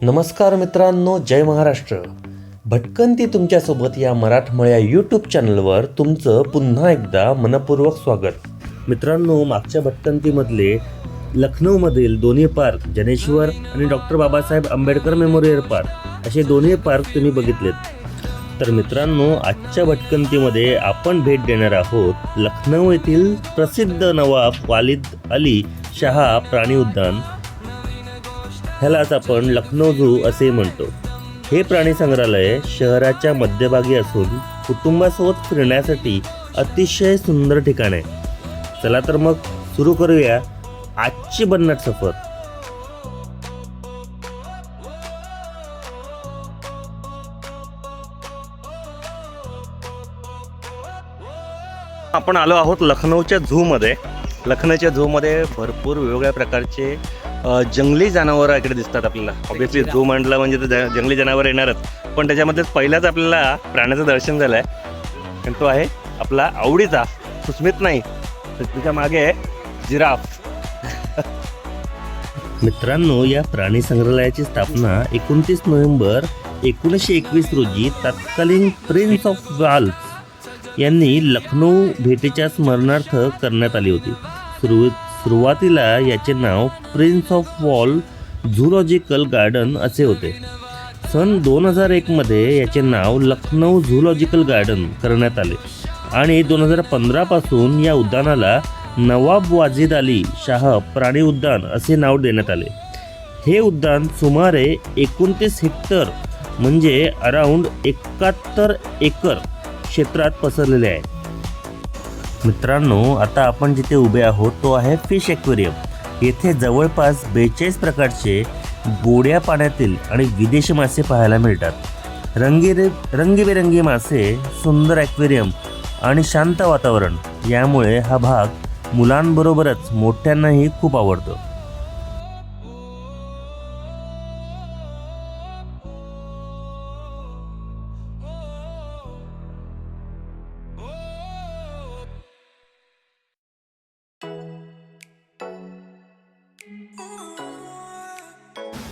नमस्कार मित्रांनो, जय महाराष्ट्र. भटकंती तुमच्यासोबत या मराठमोळ्या यूट्यूब चॅनलवर तुमचं पुन्हा एकदा मनपूर्वक स्वागत. मित्रांनो, मागच्या भटकंतीमधले लखनौमधील दोन्ही पार्क, जनेश्वर आणि doctor Babasaheb Ambedkar memorial park असे दोन्ही पार्क तुम्ही बघितलेत. तर मित्रांनो, आजच्या भटकंतीमध्ये आपण भेट देणार आहोत लखनौ येथील प्रसिद्ध नवाब वालिद अली शाह प्राणी उद्यान. ह्यालाच आपण लखनौ झू असे म्हणतो. हे प्राणी संग्रहालय शहराच्या मध्यभागी असून कुटुंबासोबत फिरण्यासाठी अतिशय सुंदर ठिकाण आहे. चला तर मग सुरू करूया आजची भन्नाट सफर. आपण आलो आहोत लखनौच्या झूमध्ये. लखनौच्या झूमध्ये भरपूर वेगवेगळ्या प्रकारचे जंगली जनावरं इकडे दिसतात आपल्याला. ऑब्विसली झू म्हटलं म्हणजे तर जंगली जनावर येणारच, पण त्याच्यामध्ये पहिलाच आपल्याला प्राण्याचं दर्शन झालं आहे आणि तो आहे आपला आवडीचा सुस्मित नाईक. त्याच्या मागे जिराफ. मित्रांनो, या प्राणी संग्रहालयाची स्थापना 29 नोव्हेंबर 1921 रोजी तत्कालीन प्रिन्स ऑफ वेल्स यांनी लखनौ भेटीच्या स्मरणार्थ करण्यात आली होती. सुरुवातीला याचे नाव Prince of Wales Zoological Garden असे होते. सन 2001 मध्ये याचे नाव लखनौ झूलॉजिकल गार्डन करण्यात आले आणि 2015 पासून या उद्यानाला नवाब वाजिद अली शाह प्राणी उद्यान असे नाव देण्यात आले. हे उद्यान सुमारे 29 हेक्टर म्हणजे अराऊंड 71 एकर क्षेत्रात पसरलेले आहे. मित्रांनो, आता आपण जिथे उभे आहोत तो आहे फिश ॲक्वेरियम. येथे जवळपास 42 प्रकारचे गोड्या पाण्यातील आणि विदेशी मासे पाहायला मिळतात. रंगीबेरंगी मासे, सुंदर ॲक्वेरियम आणि शांत वातावरण यामुळे हा भाग मुलांबरोबरच मोठ्यांनाही खूप आवडतो.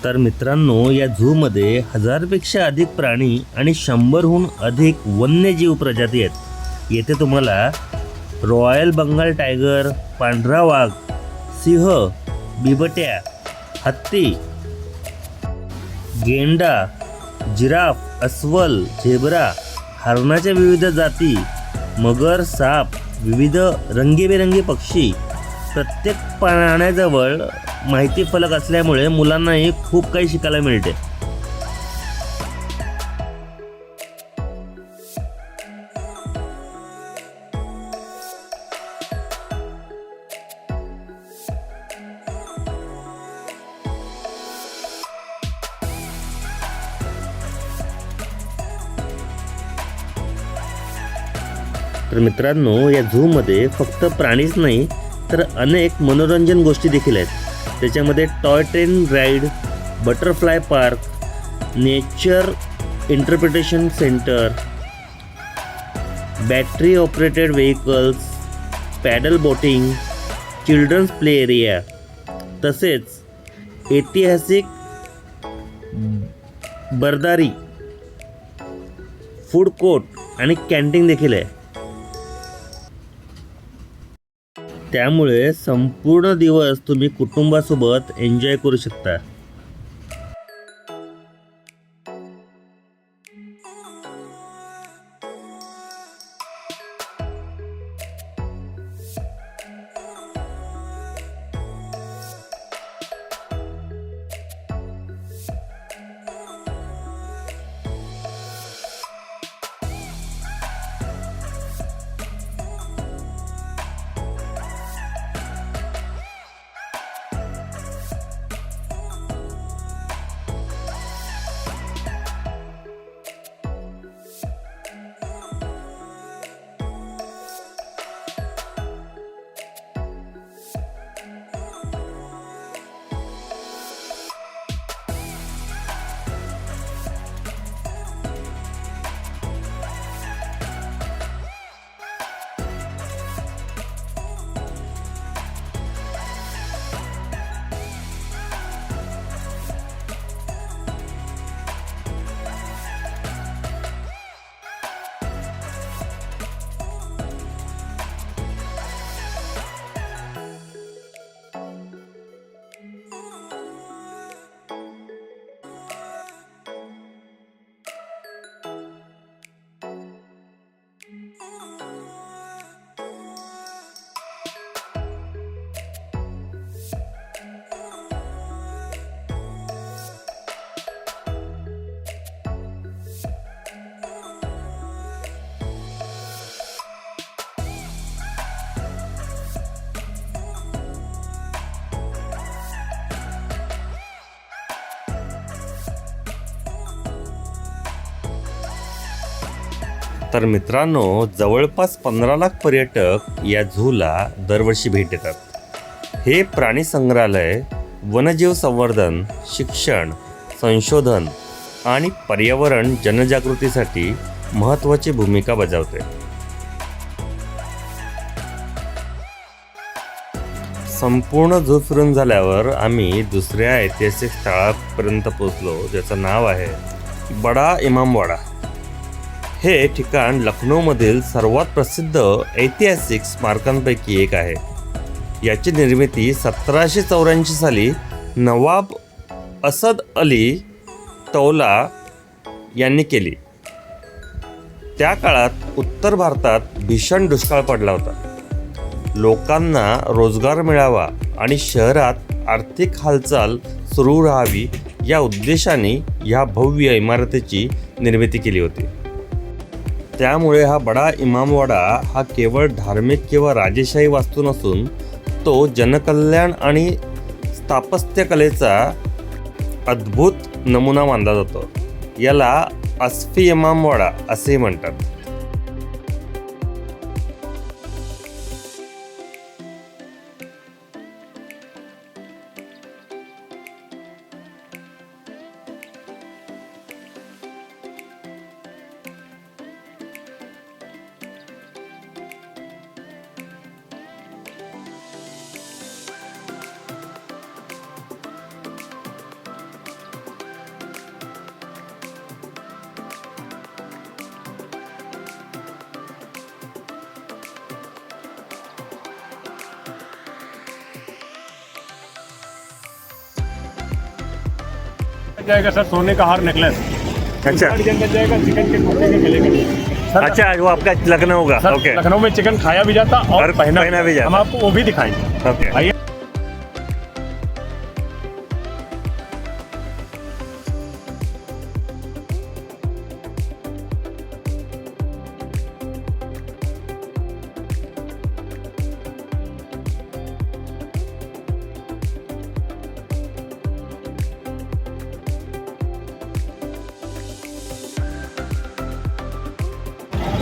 तर मित्रांनो, या झूमध्ये 1000पेक्षा अधिक प्राणी आणि 100हून अधिक वन्यजीव प्रजाती आहेत. येथे तुम्हाला रॉयल बंगाल टायगर, पांढरा वाघ, सिंह, बिबट्या, हत्ती, गेंडा, जिराफ, अस्वल, झेब्रा, हरणाच्या विविध जाती, मगर, साप, विविध रंगीबेरंगी पक्षी. प्रत्येक प्राण्याजवळ माहिती फलक असल्यामुळे मुलांनाही खूप काही शिकायला मिळते. तर मित्रांनो, या झूमध्ये फक्त प्राणीच नाही तर अनेक मनोरंजन गोष्टी देखील आहेत. त्याच्यामध्ये toy train ride, butterfly park, nature interpretation centre, battery operated vehicles, paddle boating, children's play area, तसेच ऐतिहासिक बरदारी, फूड कोर्ट आणि कॅन्टीन देखील आहे. त्यामुळे संपूर्ण दिवस तुम्ही कुटुंबासोबत एन्जॉय करू शकता. तर मित्रांनो, जवळपास 15 लाख पर्यटक या झूला दरवर्षी भेट देतात. हे प्राणी संग्रहालय वन्यजीव संवर्धन, शिक्षण, संशोधन आणि पर्यावरण जनजागृतीसाठी महत्त्वाची भूमिका बजावते. संपूर्ण झू फिरून झाल्यावर आम्ही दुसऱ्या ऐतिहासिक स्थळापर्यंत पोहोचलो, ज्याचं नाव आहे बडा इमामवाडा. हे ठिकाण लखनौमधील सर्वात प्रसिद्ध ऐतिहासिक स्मारकांपैकी एक आहे. याची निर्मिती 1784 साली नवाब असद अली तौला यांनी केली. त्या काळात उत्तर भारतात भीषण दुष्काळ पडला होता. लोकांना रोजगार मिळावा आणि शहरात आर्थिक हालचाल सुरू राहावी या उद्देशाने ह्या भव्य इमारतीची निर्मिती केली होती. त्यामुळे हा बडा इमामवाडा हा केवळ धार्मिक किंवा राजेशाही वास्तू नसून तो जनकल्याण आणि स्थापत्यकलेचा अद्भुत नमुना मानला जातो. याला अस्फी इमामवाडा असेही म्हणतात. जाएगा सर सोने का हार नेकलेस. अच्छा के अंदर जाएगा चिकन के टुकड़े के गले का. सर, अच्छा, वो आपका लखनऊ का. Sir, okay. लखनऊ में चिकन खाया भी जाता और पहना भी जाता. हम आपको वो भी दिखाएंगे. ओके. आइए.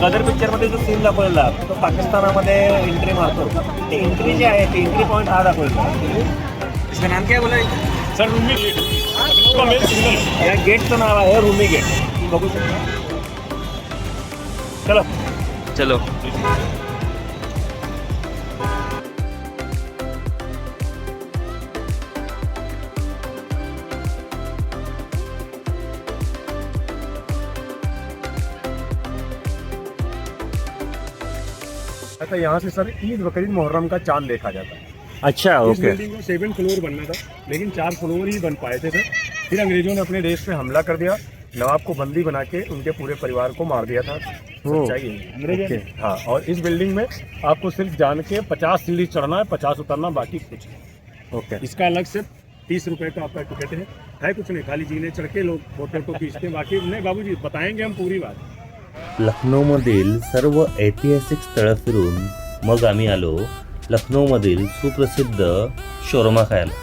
गदर पिक्चरमध्ये जो सीन दाखवलेला तो पाकिस्तानामध्ये एंट्री मारतो. ते एंट्री जे आहे ते एंट्री पॉईंट हा दाखवलेला. इसका नाम क्या बोला? सर रूमी गेट लखनऊ का मेन सिग्नल. या गेटचं नाव आहे रूमी गेट. बघू शकता. चलो चलो. अच्छा, यहाँ से सर ईद बकरीद मुहर्रम का चांद देखा जाता है. अच्छा, इस ओके. बिल्डिंग को 7 फ्लोर बनना था, लेकिन 4 फ्लोर ही बन पाए थे सर. फिर अंग्रेजों ने अपने देश पे हमला कर दिया, नवाब को बंदी बना के उनके पूरे परिवार को मार दिया था. सच्चाई है अंग्रेजों ने. हाँ, और इस बिल्डिंग में आपको सिर्फ जान के 50 सीढ़ी चढ़ना है, 50 उतरना, बाकी कुछ नहीं. ओके. इसका अलग से 30 रुपए का आपका टिकट है कुछ नहीं, खाली जीने चढ़ के लोग फोटो खींचते हैं. बाकी नहीं बाबूजी बताएंगे हम पूरी बात. लखनौमधील सर्व ऐतिहासिक स्थळं फिरून मग आम्ही आलो लखनौमधील सुप्रसिद्ध शोरमा खायला.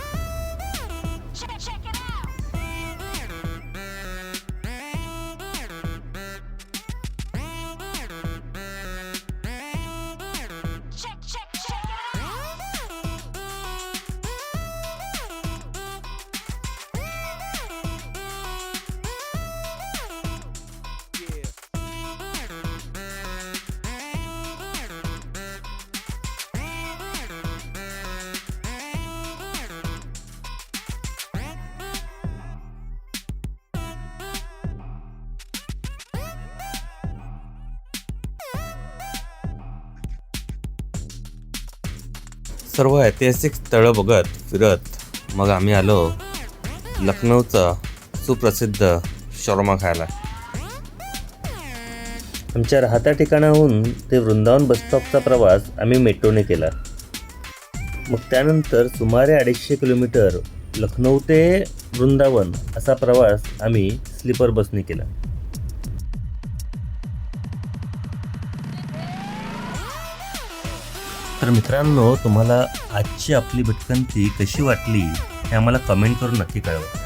सर्व ऐतिहासिक स्थळं बघत फिरत मग आम्ही आलो लखनौचा सुप्रसिद्ध शोरमा खायला. आमच्या राहत्या ठिकाणाहून ते वृंदावन बसस्टॉपचा प्रवास आम्ही मेट्रोने केला. मग त्यानंतर सुमारे 250 किलोमीटर लखनौ ते वृंदावन असा प्रवास आम्ही स्लीपर बसने केला. तर मित्रांनो, तुम्हाला आजची आपली भटकंती कशी वाटली हे आम्हाला कमेंट करून नक्की कळवा.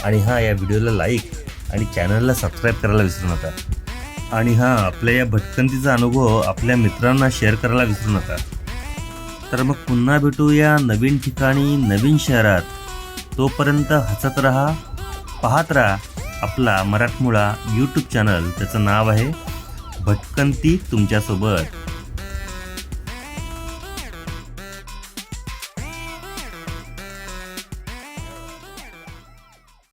आणि हां, या व्हिडिओला लाईक आणि चॅनलला सबस्क्राईब करायला विसरू नका. आणि हां, आपल्या या भटकंतीचा अनुभव आपल्या मित्रांना शेअर करायला विसरू नका. तर मग पुन्हा भेटूया नवीन ठिकाणी, नवीन शहरात. तोपर्यंत हसत राहा, पाहत राहा आपला मराठमोळा यूट्यूब चॅनल. त्याचं नाव आहे भटकंती तुमच्यासोबत.